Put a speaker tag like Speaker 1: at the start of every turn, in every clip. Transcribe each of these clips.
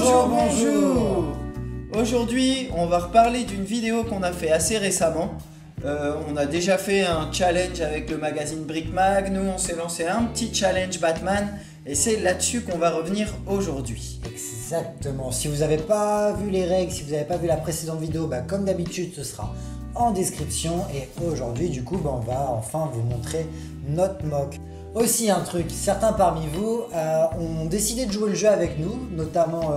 Speaker 1: Bonjour. Aujourd'hui, on va reparler d'une vidéo qu'on a fait assez récemment. On a déjà fait un challenge avec le magazine Brickmag. Nous, on s'est lancé un petit challenge Batman et c'est là-dessus qu'on va revenir aujourd'hui.
Speaker 2: Exactement. Si vous n'avez pas vu les règles, si vous n'avez pas vu la précédente vidéo, comme d'habitude, ce sera en description. Et aujourd'hui, du coup, on va enfin vous montrer notre mock. Aussi un truc, certains parmi vous ont décidé de jouer le jeu avec nous, notamment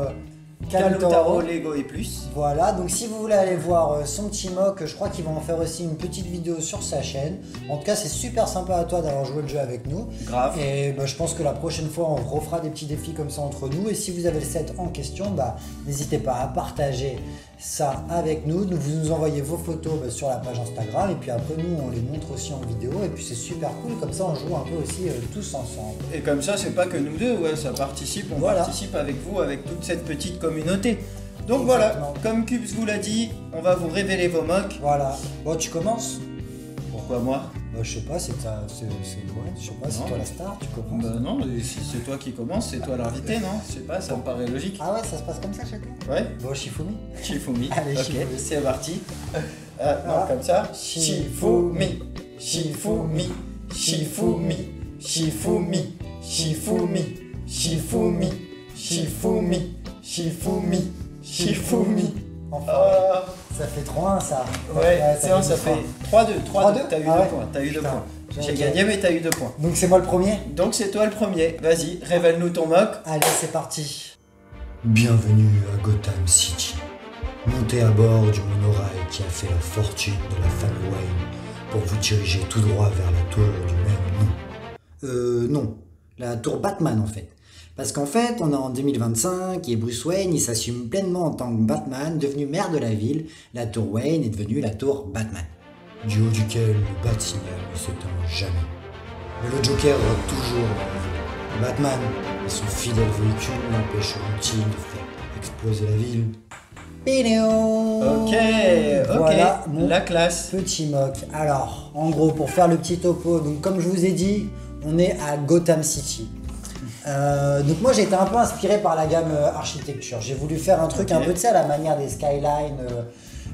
Speaker 1: Calotaro, Lego et plus.
Speaker 2: Voilà, donc si vous voulez aller voir son petit mock, je crois qu'il va en faire aussi une petite vidéo sur sa chaîne. En tout cas, c'est super sympa à toi d'avoir joué le jeu avec nous.
Speaker 1: Grave.
Speaker 2: Et je pense que la prochaine fois, on refera des petits défis comme ça entre nous. Et si vous avez le set en question, n'hésitez pas à partager ça avec nous. Vous nous envoyez vos photos sur la page Instagram. Et puis après, nous, on les montre aussi en vidéo. Et puis c'est super cool, comme ça, on joue un peu aussi tous ensemble.
Speaker 1: Et comme ça, c'est pas que nous deux, ouais, ça participe. On participe avec vous, avec toute cette petite communauté. Donc voilà, comme Cubes vous l'a dit, on va vous révéler vos mocks.
Speaker 2: Voilà. Bon, tu commences?
Speaker 1: Pourquoi moi?
Speaker 2: Je sais pas, c'est toi la star, tu commences.
Speaker 1: Non, si c'est toi qui commence, c'est toi l'invité, non? Je sais pas, ça me paraît logique.
Speaker 2: Ah ouais, ça se passe comme ça chez toi?
Speaker 1: Ouais.
Speaker 2: Bon, Shifumi.
Speaker 1: Shifumi.
Speaker 2: Allez,
Speaker 1: ok,
Speaker 2: Shifumi.
Speaker 1: c'est parti. Non, comme ça. Shifumi. Shifumi. Shifumi. Shifumi. Shifumi. Shifumi. Shifumi. Shifumi. Shifumi.
Speaker 2: Enfin, ça fait 3-1 ça.
Speaker 1: Ouais, ça fait 3-2. 3-2. T'as eu 2 points. T'as eu 2 points. J'ai gagné, mais t'as eu 2 points.
Speaker 2: Donc c'est moi le premier?
Speaker 1: Donc c'est toi le premier. Vas-y, révèle-nous ton mock.
Speaker 2: Allez, c'est parti.
Speaker 3: Bienvenue à Gotham City. Montez à bord du monorail qui a fait la fortune de la famille Wayne pour vous diriger tout droit vers la tour du même nom. Non, la tour Batman en fait. Parce qu'en fait, on est en 2025 et Bruce Wayne, il s'assume pleinement en tant que Batman, devenu maire de la ville. La tour Wayne est devenue la tour Batman. Du haut duquel le bat-signal ne s'éteint jamais. Mais le Joker rôde toujours dans la ville. Batman et son fidèle véhicule n'empêcheront-ils de faire exploser la ville?
Speaker 1: Ok,
Speaker 2: voilà
Speaker 1: la classe.
Speaker 2: Petit mock. Alors, en gros, pour faire le petit topo, donc comme je vous ai dit, on est à Gotham City. Donc moi j'ai été un peu inspiré par la gamme architecture. J'ai voulu faire un truc un peu à la manière des skylines,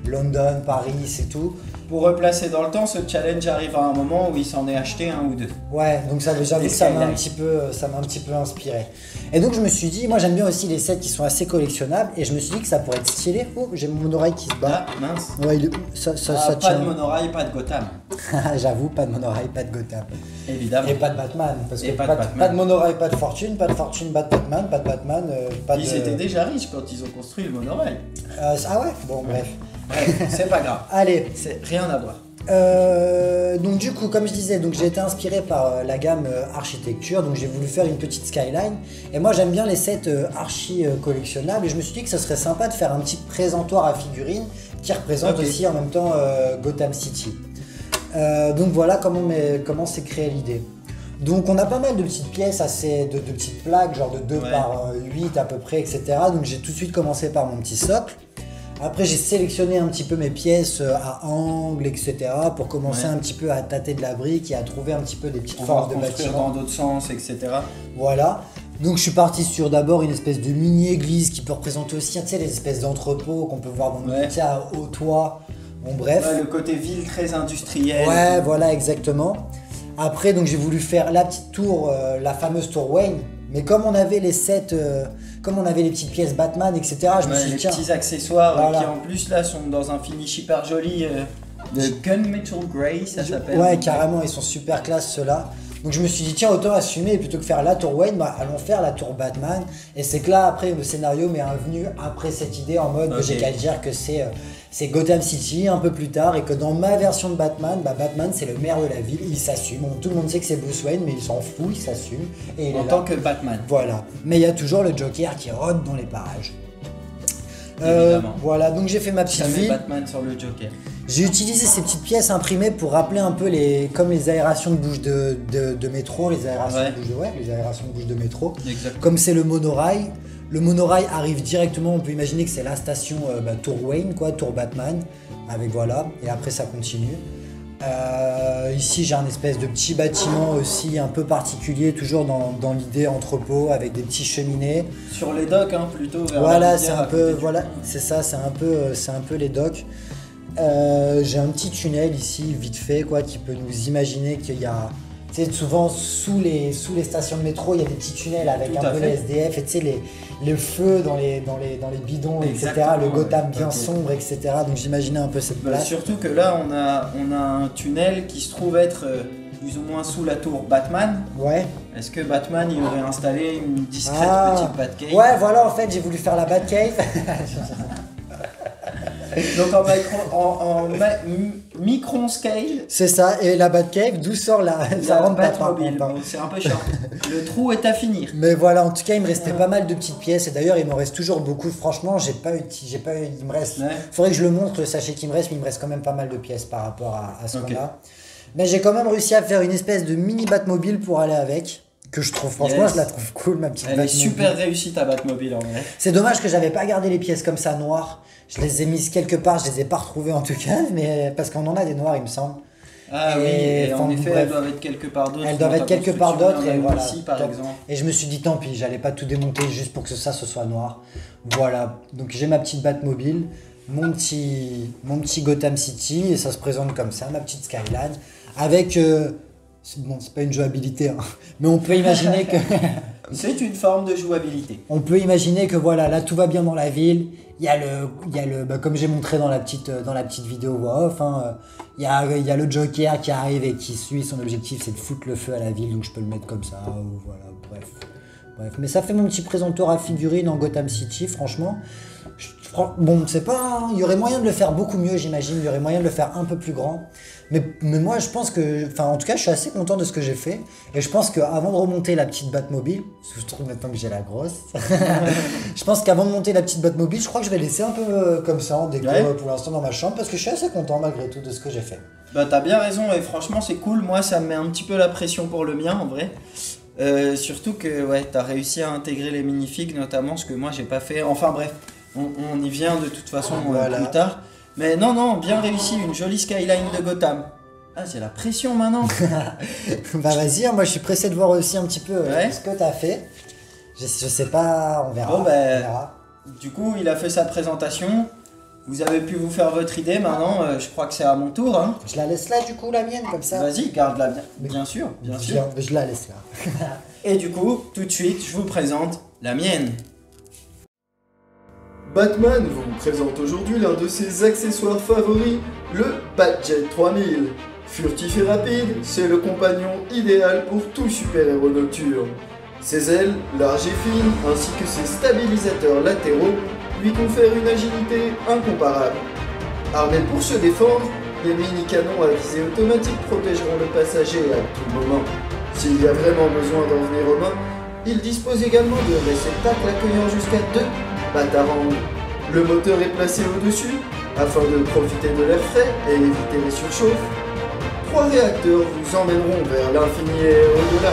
Speaker 2: London, Paris et tout.
Speaker 1: Pour replacer dans le temps, ce challenge arrive à un moment où il s'en est acheté un ou deux.
Speaker 2: Ouais, donc j'avoue que ça m'a un petit peu inspiré. Et donc je me suis dit, moi j'aime bien aussi les sets qui sont assez collectionnables et je me suis dit que ça pourrait être stylé. Oh, j'ai mon monorail qui se bat.
Speaker 1: Ah mince.
Speaker 2: Ouais, ça
Speaker 1: pas
Speaker 2: tient.
Speaker 1: de monorail, pas de Gotham.
Speaker 2: J'avoue, pas de monorail, pas de Gotham.
Speaker 1: Évidemment.
Speaker 2: Et pas de Batman, parce que
Speaker 1: pas
Speaker 2: de monorail, pas de fortune, pas de Batman, pas de Batman, pas de...
Speaker 1: Ils étaient déjà riches quand ils ont construit le monorail.
Speaker 2: Ah ouais? Bon, bref.
Speaker 1: Ouais, c'est pas grave.
Speaker 2: Allez.
Speaker 1: C'est rien à voir.
Speaker 2: Donc du coup, comme je disais, j'ai été inspiré par la gamme architecture, donc j'ai voulu faire une petite skyline. Et moi j'aime bien les sets archi collectionnables et je me suis dit que ce serait sympa de faire un petit présentoir à figurines qui représente aussi en même temps Gotham City. Donc voilà comment s'est créée l'idée. Donc on a pas mal de petites pièces, de petites plaques, genre de 2 par 8 à peu près, etc. Donc j'ai tout de suite commencé par mon petit socle. Après j'ai sélectionné un petit peu mes pièces à angle, etc. pour commencer un petit peu à tâter de la brique et à trouver un petit peu des petites formes de bâtiments.
Speaker 1: Dans d'autres sens, etc.
Speaker 2: Voilà. Donc je suis parti sur d'abord une espèce de mini-église qui peut représenter aussi les espèces d'entrepôts qu'on peut voir dans nos métiers à haut toit. Bon bref.
Speaker 1: Ouais, le côté ville très industriel.
Speaker 2: Ouais, voilà, exactement. Après, donc j'ai voulu faire la petite tour, la fameuse tour Wayne. Mais comme on avait les sets, comme on avait les petites pièces Batman, etc., je me suis dit,
Speaker 1: les
Speaker 2: tiens,
Speaker 1: petits accessoires qui en plus là sont dans un finish hyper joli. De Gunmetal Grey, ça s'appelle.
Speaker 2: Ouais, carrément, ils sont super classe ceux-là. Donc je me suis dit, tiens, autant assumer, et plutôt que faire la tour Wayne, allons faire la tour Batman. Et c'est que là, après, le scénario m'est revenu après cette idée en mode, j'ai qu'à dire que c'est Gotham City un peu plus tard et que dans ma version de Batman, Batman c'est le maire de la ville, il s'assume. Bon, tout le monde sait que c'est Bruce Wayne, mais il s'en fout, il s'assume. Et
Speaker 1: en tant que Batman.
Speaker 2: Voilà. Mais il y a toujours le Joker qui rôde dans les parages. Voilà, donc j'ai fait ma petite ville.
Speaker 1: Batman sur le Joker.
Speaker 2: J'ai utilisé ces petites pièces imprimées pour rappeler un peu comme les aérations de bouches de métro, les aérations de bouches de métro.
Speaker 1: Exactement.
Speaker 2: Comme c'est le monorail arrive directement, on peut imaginer que c'est la station Tour Wayne, Tour Batman, avec voilà, et après ça continue. Ici j'ai un espèce de petit bâtiment aussi un peu particulier, toujours dans l'idée entrepôt avec des petits cheminées.
Speaker 1: Sur les docks, hein, plutôt. Vers
Speaker 2: Voilà,
Speaker 1: la
Speaker 2: c'est
Speaker 1: rivière,
Speaker 2: un
Speaker 1: à côté
Speaker 2: peu,
Speaker 1: du
Speaker 2: voilà,
Speaker 1: pont.
Speaker 2: c'est ça, c'est un peu les docks. J'ai un petit tunnel ici, vite fait, quoi, qui peut nous imaginer qu'il y a, tu sais, souvent sous les stations de métro, il y a des petits tunnels avec
Speaker 1: Tout
Speaker 2: un
Speaker 1: à
Speaker 2: peu
Speaker 1: fait.
Speaker 2: les SDF et tu sais les feux dans les bidons, etc.
Speaker 1: Exactement,
Speaker 2: Le Gotham
Speaker 1: ouais.
Speaker 2: bien
Speaker 1: Ok.
Speaker 2: sombre, etc. Donc j'imaginais un peu cette
Speaker 1: Bah,
Speaker 2: place.
Speaker 1: surtout que là, on a un tunnel qui se trouve être plus ou moins sous la tour Batman.
Speaker 2: Ouais.
Speaker 1: Est-ce que Batman y aurait installé une discrète
Speaker 2: Ah,
Speaker 1: petite Batcave?
Speaker 2: ouais, voilà, en fait, j'ai voulu faire la Batcave.
Speaker 1: Donc micron scale,
Speaker 2: C'est ça, et la Batcave, d'où sort ça
Speaker 1: la
Speaker 2: rentre pas par
Speaker 1: Batmobile.
Speaker 2: contre, hein.
Speaker 1: Bon, c'est un peu chiant. Le trou est à finir.
Speaker 2: Mais voilà, en tout cas, il me restait pas mal de petites pièces, et d'ailleurs, il m'en reste toujours beaucoup. Franchement, il me reste.
Speaker 1: Ouais.
Speaker 2: Faudrait que je le montre, le sachet qui me reste, mais il me reste quand même pas mal de pièces par rapport à ce
Speaker 1: Ok.
Speaker 2: qu'on a. Mais j'ai quand même réussi à faire une espèce de mini Batmobile pour aller avec, que je trouve, franchement,
Speaker 1: Yes.
Speaker 2: je la trouve cool, ma petite
Speaker 1: Elle est
Speaker 2: Batmobile.
Speaker 1: super réussie ta Batmobile en vrai.
Speaker 2: C'est dommage que j'avais pas gardé les pièces comme ça noires. Je les ai mises quelque part, je les ai pas retrouvées en tout cas, mais parce qu'on en a des noirs, il me semble.
Speaker 1: Ah
Speaker 2: Et
Speaker 1: oui, et en
Speaker 2: enfin,
Speaker 1: effet,
Speaker 2: bref.
Speaker 1: elles doivent être quelque part d'autre.
Speaker 2: Elles doivent
Speaker 1: dans
Speaker 2: être
Speaker 1: ta
Speaker 2: quelque part
Speaker 1: construction,
Speaker 2: d'autre,
Speaker 1: il y en a
Speaker 2: et
Speaker 1: une
Speaker 2: voilà.
Speaker 1: Ici, par
Speaker 2: Tant-
Speaker 1: exemple.
Speaker 2: Et je me suis dit tant pis, j'allais pas tout démonter juste pour que ça ce soit noir. Voilà, donc j'ai ma petite Batmobile, mon petit Gotham City, et ça se présente comme ça, ma petite Skyline, avec... bon, c'est pas une jouabilité, hein, mais on peut imaginer que...
Speaker 1: C'est une forme de jouabilité.
Speaker 2: On peut imaginer que voilà, là tout va bien dans la ville. Il y a bah, comme j'ai montré dans la petite vidéo voix off, hein, il y a le Joker qui arrive et qui suit son objectif, c'est de foutre le feu à la ville, donc je peux le mettre comme ça, ou voilà, bref. Mais ça fait mon petit présentoir à figurines en Gotham City, franchement. Bon, c'est pas, il y aurait moyen de le faire beaucoup mieux, j'imagine. Il y aurait moyen de le faire un peu plus grand. Mais moi, je pense que, enfin, en tout cas, je suis assez content de ce que j'ai fait. Et je pense qu'avant de remonter la petite Batmobile, parce que je trouve maintenant que j'ai la grosse, je pense qu'avant de monter la petite Batmobile, je crois que je vais laisser un peu comme ça en déco
Speaker 1: Ouais.
Speaker 2: pour l'instant dans ma chambre, parce que je suis assez content malgré tout de ce que j'ai fait.
Speaker 1: Bah t'as bien raison et franchement c'est cool, moi ça me met un petit peu la pression pour le mien en vrai. Surtout que ouais, t'as réussi à intégrer les minifigs notamment, ce que moi j'ai pas fait. Enfin bref, on y vient de toute façon
Speaker 2: Voilà.
Speaker 1: plus tard. Mais non, bien réussi, une jolie skyline de Gotham. Ah j'ai la pression maintenant.
Speaker 2: Bah vas-y, hein, moi je suis pressé de voir aussi un petit peu
Speaker 1: Ouais.
Speaker 2: ce que t'as fait. Je sais pas, on verra.
Speaker 1: Bon, bah,
Speaker 2: on verra.
Speaker 1: Du coup il a fait sa présentation, vous avez pu vous faire votre idée, maintenant je crois que c'est à mon tour. Hein.
Speaker 2: Je la laisse là du coup, la mienne, comme ça.
Speaker 1: Vas-y, garde-la bien. Bien sûr, bien sûr.
Speaker 2: Viens, je la laisse là.
Speaker 1: Et du coup, tout de suite, je vous présente la mienne.
Speaker 4: Batman vous présente aujourd'hui l'un de ses accessoires favoris, le Batjet 3000. Furtif et rapide, c'est le compagnon idéal pour tout super-héros nocturne. Ses ailes, larges et fines, ainsi que ses stabilisateurs latéraux, lui confèrent une agilité incomparable. Armé pour se défendre, les mini-canons à visée automatique protégeront le passager à tout moment. S'il y a vraiment besoin d'en venir aux mains, il dispose également de réceptacles accueillant jusqu'à 2 batarangs. Le moteur est placé au-dessus, afin de profiter de l'air frais et éviter les surchauffes. 3 réacteurs vous emmèneront vers l'infini et au-delà.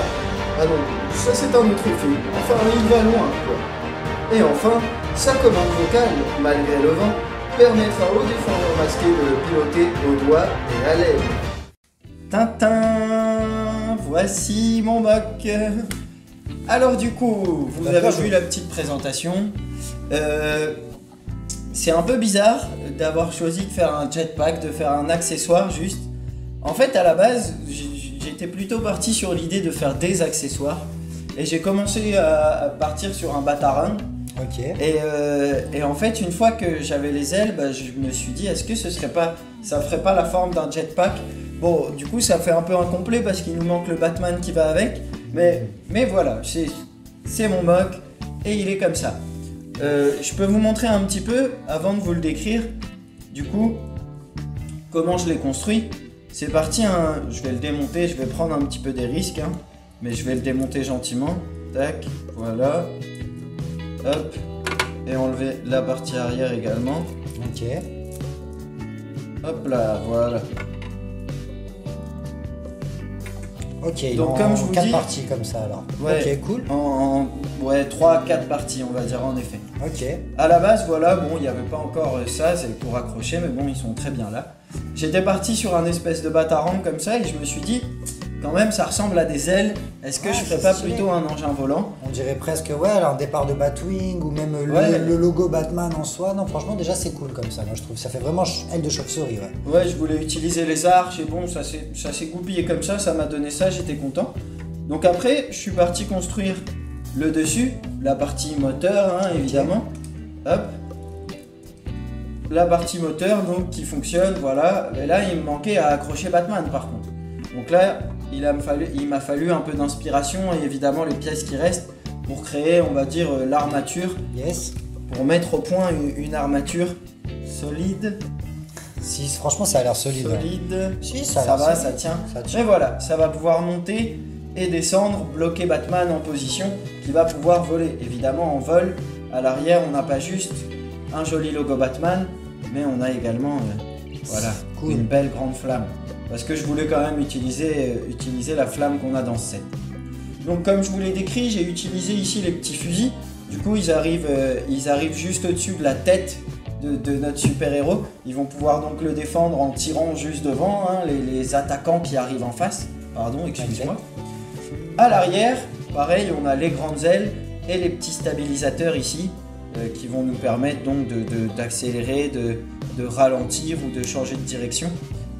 Speaker 4: Ah non, ça c'est un autre film, enfin il va loin quoi. Et enfin, sa commande vocale, malgré le vent, permettra au défendeur masqué de le piloter au doigt et à l'aile.
Speaker 1: Tintin, voici mon mock. Alors du coup, vous
Speaker 2: D'accord,
Speaker 1: avez vu la petite présentation. C'est un peu bizarre d'avoir choisi de faire un jetpack, de faire un accessoire juste. En fait, à la base, j'étais plutôt parti sur l'idée de faire des accessoires. Et j'ai commencé à partir sur un batarang.
Speaker 2: Ok.
Speaker 1: Et en fait, une fois que j'avais les ailes, bah, je me suis dit, est-ce que ça ferait pas la forme d'un jetpack? Bon, du coup, ça fait un peu incomplet parce qu'il nous manque le Batman qui va avec. Mais voilà, c'est mon mock et il est comme ça. Je peux vous montrer un petit peu, avant de vous le décrire, du coup, comment je l'ai construit. C'est parti, hein, je vais le démonter, je vais prendre un petit peu des risques, hein, mais je vais le démonter gentiment. Tac, voilà. Hop, et enlever la partie arrière également.
Speaker 2: Ok.
Speaker 1: Hop là, voilà.
Speaker 2: Ok,
Speaker 1: Donc, comme je vous
Speaker 2: 4
Speaker 1: dis-
Speaker 2: parties comme ça alors.
Speaker 1: Ouais.
Speaker 2: Ok, cool.
Speaker 1: Ouais, 3-4 parties, on va dire, en effet.
Speaker 2: Ok.
Speaker 1: À la base, voilà, bon, il n'y avait pas encore ça, c'est pour accrocher, mais bon, ils sont très bien là. J'étais parti sur un espèce de batarang comme ça, et je me suis dit, quand même, ça ressemble à des ailes. Est-ce que
Speaker 2: Ah,
Speaker 1: je ferais
Speaker 2: c'est
Speaker 1: pas
Speaker 2: stylé.
Speaker 1: plutôt un engin volant?
Speaker 2: On dirait presque, ouais, alors, un départ de Batwing ou même
Speaker 1: Ouais.
Speaker 2: le logo Batman en soi. Non, franchement, déjà, c'est cool comme ça. Moi, je trouve ça fait vraiment aile de chauve-souris, ouais.
Speaker 1: Ouais, je voulais utiliser les arches, et bon, ça s'est goupillé comme ça m'a donné ça, j'étais content. Donc après, je suis parti construire le dessus, la partie moteur, hein, évidemment. Hop. La partie moteur, donc, qui fonctionne, voilà. Et là, il me manquait à accrocher Batman, par contre. Donc là, il m'a fallu un peu d'inspiration et évidemment les pièces qui restent pour créer, on va dire, l'armature,
Speaker 2: Yes.
Speaker 1: pour mettre au point une armature solide.
Speaker 2: Si, franchement, ça a l'air solide. Ouais.
Speaker 1: Solide.
Speaker 2: Si, ça a
Speaker 1: Ça
Speaker 2: l'air
Speaker 1: va,
Speaker 2: solide.
Speaker 1: ça tient.
Speaker 2: Ça tient.
Speaker 1: Mais voilà, ça va pouvoir monter et descendre, bloquer Batman en position, qui va pouvoir voler. Évidemment, en vol, à l'arrière, on n'a pas juste un joli logo Batman, mais on a également voilà,
Speaker 2: Cool.
Speaker 1: une belle grande flamme. Parce que je voulais quand même utiliser la flamme qu'on a dans ce set. Donc comme je vous l'ai décrit, j'ai utilisé ici les petits fusils. Du coup, ils arrivent juste au-dessus de la tête de notre super-héros. Ils vont pouvoir donc le défendre en tirant juste devant, hein, les attaquants qui arrivent en face. Pardon, excuse-moi. À l'arrière, pareil, on a les grandes ailes et les petits stabilisateurs ici qui vont nous permettre donc d'accélérer, de ralentir ou de changer de direction.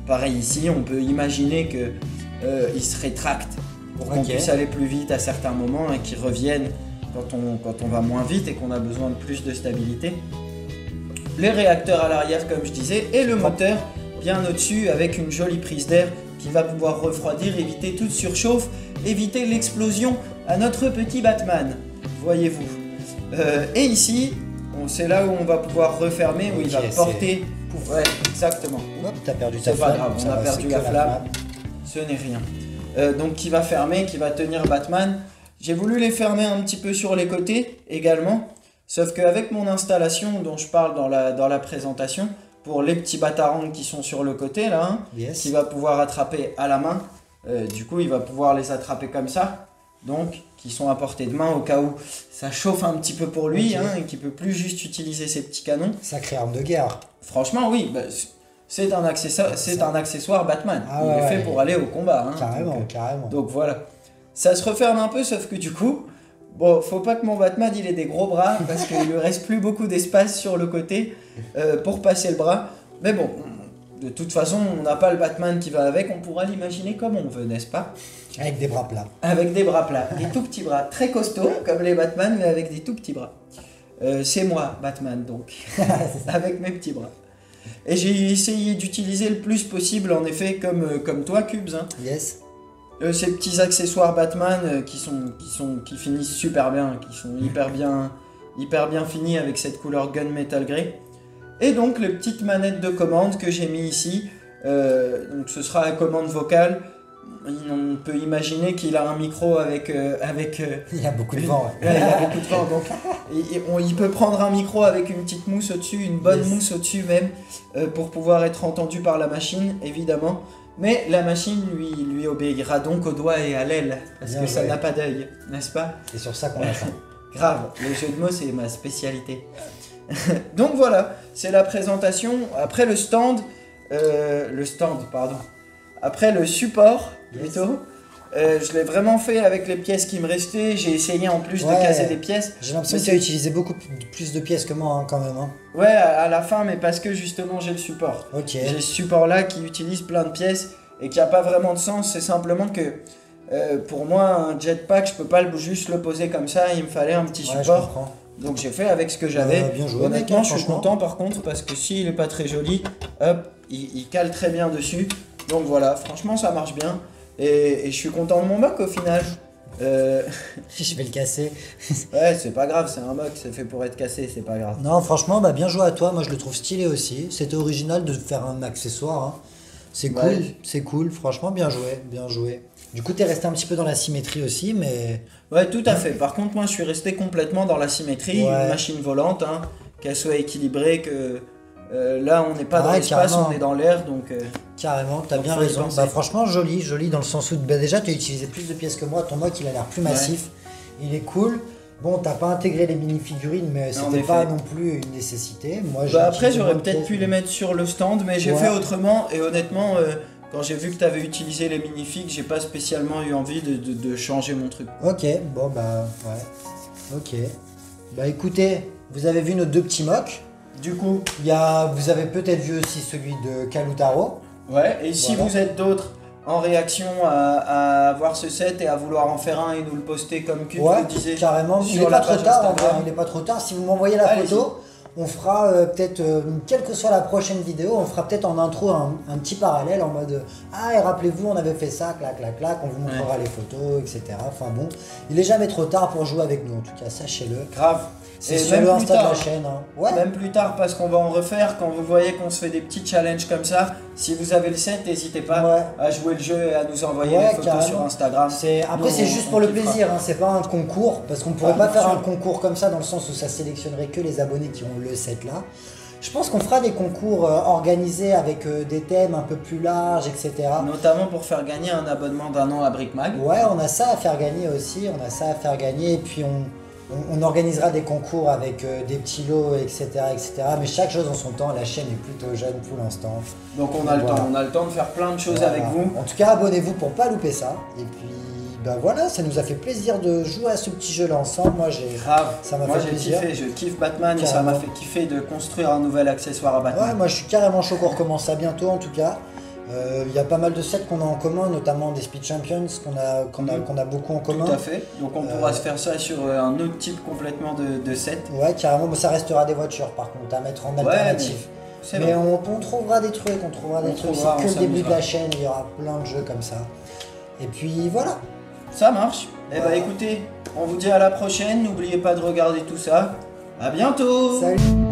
Speaker 1: Pareil ici, on peut imaginer qu'il se rétracte pour qu'on
Speaker 2: Ok.
Speaker 1: puisse aller plus vite à certains moments et qu'il revienne quand on va moins vite et qu'on a besoin de plus de stabilité. Les réacteurs à l'arrière, comme je disais, et le moteur bien au-dessus avec une jolie prise d'air qui va pouvoir refroidir, éviter toute surchauffe, éviter l'explosion à notre petit Batman, voyez-vous. Et ici, c'est là où on va pouvoir refermer, où il va
Speaker 2: Ok, c'est-
Speaker 1: porter... Ouais, exactement.
Speaker 2: Hop, t'as perdu ta
Speaker 1: C'est pas
Speaker 2: flamme.
Speaker 1: grave,
Speaker 2: Ça
Speaker 1: on a
Speaker 2: va,
Speaker 1: perdu
Speaker 2: c'est
Speaker 1: la
Speaker 2: que
Speaker 1: flamme. Ce n'est rien. Donc qui va fermer, qui va tenir Batman. J'ai voulu les fermer un petit peu sur les côtés également. Sauf qu'avec mon installation dont je parle dans la présentation, pour les petits batarangs qui sont sur le côté là, hein,
Speaker 2: Yes.
Speaker 1: qui va pouvoir attraper à la main. Du coup, il va pouvoir les attraper comme ça. Donc, qui sont à portée de main au cas où ça chauffe un petit peu pour lui,
Speaker 2: Ok.
Speaker 1: hein, et qu'il peut plus juste utiliser ses petits canons.
Speaker 2: Sacrée arme de guerre.
Speaker 1: Franchement, oui, bah, c'est un accessoire Batman.
Speaker 2: Ah
Speaker 1: Il
Speaker 2: ouais,
Speaker 1: est fait
Speaker 2: ouais.
Speaker 1: pour aller au combat. Hein,
Speaker 2: Carrément,
Speaker 1: donc,
Speaker 2: carrément.
Speaker 1: donc voilà. Ça se referme un peu, sauf que du coup, bon, faut pas que mon Batman il ait des gros bras parce qu'il lui reste plus beaucoup d'espace sur le côté pour passer le bras. Mais bon, de toute façon, on n'a pas le Batman qui va avec, on pourra l'imaginer comme on veut, n'est-ce pas?
Speaker 2: Avec des bras plats.
Speaker 1: Avec des bras plats, des tout petits bras, très costauds comme les Batman, mais avec des tout petits bras. C'est moi, Batman, donc, avec mes petits bras. Et j'ai essayé d'utiliser le plus possible, en effet, comme toi, Cubes, hein,
Speaker 2: Yes.
Speaker 1: ces petits accessoires Batman qui finissent super bien, qui sont hyper bien finis avec cette couleur gunmetal grey. Et donc les petites manettes de commande que j'ai mis ici, donc ce sera la commande vocale. On peut imaginer qu'il a un micro avec
Speaker 2: Il y a beaucoup de vent. Ouais.
Speaker 1: ouais, il a beaucoup de vent, donc il peut prendre un micro avec une petite mousse au-dessus, une bonne
Speaker 2: Yes.
Speaker 1: mousse au-dessus même, pour pouvoir être entendu par la machine, évidemment. Mais la machine lui obéira donc au doigt et à l'aile, parce
Speaker 2: Bien
Speaker 1: que ça
Speaker 2: joué.
Speaker 1: n'a pas d'œil, n'est-ce pas?
Speaker 2: C'est sur ça qu'on l'a fait.
Speaker 1: Grave, les jeux de mots c'est ma spécialité. Donc voilà, c'est la présentation. Après le stand, pardon. Après le support,
Speaker 2: Yes.
Speaker 1: plutôt. Je l'ai vraiment fait avec les pièces qui me restaient. J'ai essayé en plus
Speaker 2: Ouais.
Speaker 1: de caser des pièces.
Speaker 2: J'ai l'impression
Speaker 1: Mais
Speaker 2: que tu as utilisé beaucoup plus de pièces que moi hein, quand même. Hein.
Speaker 1: Ouais, à la fin, mais parce que justement j'ai le support.
Speaker 2: Ok.
Speaker 1: J'ai ce support là qui utilise plein de pièces et qui a pas vraiment de sens. C'est simplement que pour moi, un jetpack, je peux pas juste le poser comme ça. Il me fallait un petit
Speaker 2: Ouais, je
Speaker 1: support.
Speaker 2: comprends.
Speaker 1: Donc j'ai fait avec ce que j'avais.
Speaker 2: Bien joué,
Speaker 1: Honnêtement,
Speaker 2: mec,
Speaker 1: je suis
Speaker 2: franchement.
Speaker 1: content par contre parce que s'il est pas très joli, hop, il cale très bien dessus. Donc voilà, franchement ça marche bien. Et je suis content de mon mock au final.
Speaker 2: Je vais le casser.
Speaker 1: Ouais, c'est pas grave, c'est un mock, c'est fait pour être cassé, c'est pas grave.
Speaker 2: Non, franchement, bah, bien joué à toi. Moi, je le trouve stylé aussi. C'était original de faire un accessoire. Hein. C'est cool,
Speaker 1: Ouais.
Speaker 2: c'est cool. Franchement, bien joué, bien joué. Du coup, t'es resté un petit peu dans la symétrie aussi, mais
Speaker 1: Ouais, tout à fait. Par contre, moi je suis resté complètement dans la symétrie,
Speaker 2: Ouais.
Speaker 1: une machine volante, hein, qu'elle soit équilibrée, que là on n'est pas dans
Speaker 2: Ouais,
Speaker 1: l'espace,
Speaker 2: carrément.
Speaker 1: on est dans l'air, donc
Speaker 2: Carrément, t'as
Speaker 1: Donc,
Speaker 2: bien
Speaker 1: faut y
Speaker 2: raison.
Speaker 1: penser.
Speaker 2: Bah, franchement, joli dans le sens où bah, déjà tu as utilisé plus de pièces que moi. Ton mock il a l'air plus massif. Il est cool. Bon, t'as pas intégré les mini-figurines, mais
Speaker 1: En
Speaker 2: c'était
Speaker 1: effet.
Speaker 2: pas non plus une nécessité. Moi, j'ai
Speaker 1: Bah après,
Speaker 2: utilisé
Speaker 1: j'aurais
Speaker 2: moins de
Speaker 1: peut-être
Speaker 2: pièces,
Speaker 1: pu
Speaker 2: mais-
Speaker 1: les mettre sur le stand, mais j'ai
Speaker 2: Ouais.
Speaker 1: fait autrement. Et honnêtement, quand j'ai vu que tu avais utilisé les minifigs, j'ai pas spécialement eu envie de changer mon truc.
Speaker 2: Ok, bon bah ouais. Ok. Bah écoutez, vous avez vu nos deux petits mocks.
Speaker 1: Du coup,
Speaker 2: Vous avez peut-être vu aussi celui de Kalutaro.
Speaker 1: ouais. Et si
Speaker 2: Voilà.
Speaker 1: vous êtes d'autres en réaction à voir ce set et à vouloir en faire un et nous le poster comme Cube
Speaker 2: Ouais,
Speaker 1: le disait
Speaker 2: carrément. Il
Speaker 1: sur
Speaker 2: est
Speaker 1: la
Speaker 2: pas trop
Speaker 1: page
Speaker 2: tard, en
Speaker 1: Instagram.
Speaker 2: vrai, il est pas trop tard. Si vous m'envoyez la
Speaker 1: Allez-y.
Speaker 2: photo, on fera peut-être, quelle que soit la prochaine vidéo, on fera peut-être en intro un petit parallèle en mode ah, et rappelez-vous, on avait fait ça, clac, clac, clac, on vous montrera les photos, etc. Enfin bon, il est jamais trop tard pour jouer avec nous, en tout cas, sachez-le.
Speaker 1: Grave.
Speaker 2: C'est
Speaker 1: Et
Speaker 2: sur
Speaker 1: même
Speaker 2: le
Speaker 1: plus
Speaker 2: Insta de
Speaker 1: tard.
Speaker 2: la chaîne. Hein. Ouais,
Speaker 1: Même plus tard, parce qu'on va en refaire. Quand vous voyez qu'on se fait des petits challenges comme ça, si vous avez le set, n'hésitez pas
Speaker 2: Ouais.
Speaker 1: à jouer le jeu et à nous envoyer
Speaker 2: Ouais,
Speaker 1: les photos
Speaker 2: carrément.
Speaker 1: sur Instagram.
Speaker 2: Après,
Speaker 1: Nous,
Speaker 2: c'est
Speaker 1: on-
Speaker 2: juste
Speaker 1: on
Speaker 2: pour le
Speaker 1: kiffera.
Speaker 2: plaisir, hein, c'est pas un concours, parce qu'on pourrait
Speaker 1: Ah,
Speaker 2: pas
Speaker 1: bien
Speaker 2: faire
Speaker 1: sûr.
Speaker 2: un concours comme ça dans le sens où ça sélectionnerait que les abonnés qui ont le set là. Je pense qu'on fera des concours organisés avec des thèmes un peu plus larges, etc.
Speaker 1: Notamment pour faire gagner un abonnement d'1 an à Brickmag.
Speaker 2: Ouais, on a ça à faire gagner aussi, on a ça à faire gagner, et puis on organisera des concours avec des petits lots, etc., etc. Mais chaque chose en son temps, la chaîne est plutôt jeune pour l'instant.
Speaker 1: Donc on a le
Speaker 2: Voilà.
Speaker 1: temps, on a le temps de faire plein de choses
Speaker 2: Voilà.
Speaker 1: avec vous.
Speaker 2: En tout cas, abonnez-vous pour pas louper ça. Et puis, ben voilà, ça nous a fait plaisir de jouer à ce petit jeu-là ensemble. Moi,
Speaker 1: Grave.
Speaker 2: ça m'a
Speaker 1: Moi
Speaker 2: fait
Speaker 1: j'ai
Speaker 2: plaisir.
Speaker 1: kiffé, je kiffe Batman et ça
Speaker 2: Carrément.
Speaker 1: m'a fait kiffer de construire un nouvel accessoire à Batman.
Speaker 2: Ouais, moi je suis carrément chaud qu'on recommence ça bientôt en tout cas. Il y a pas mal de sets qu'on a en commun, notamment des Speed Champions qu'on a beaucoup en commun.
Speaker 1: Tout à fait. Donc on pourra se faire ça sur un autre type complètement de set.
Speaker 2: Ouais, carrément, mais ça restera des voitures par contre à mettre en
Speaker 1: Ouais,
Speaker 2: alternative.
Speaker 1: C'est
Speaker 2: Mais
Speaker 1: vrai.
Speaker 2: on trouvera des trucs,
Speaker 1: On
Speaker 2: C'est
Speaker 1: trouvera,
Speaker 2: que
Speaker 1: on
Speaker 2: le début de
Speaker 1: s'amusera.
Speaker 2: la chaîne, il y aura plein de jeux comme ça. Et puis voilà.
Speaker 1: Ça marche. Eh
Speaker 2: Voilà.
Speaker 1: bah écoutez, on vous dit à la prochaine. N'oubliez pas de regarder tout ça. À bientôt.
Speaker 2: Salut.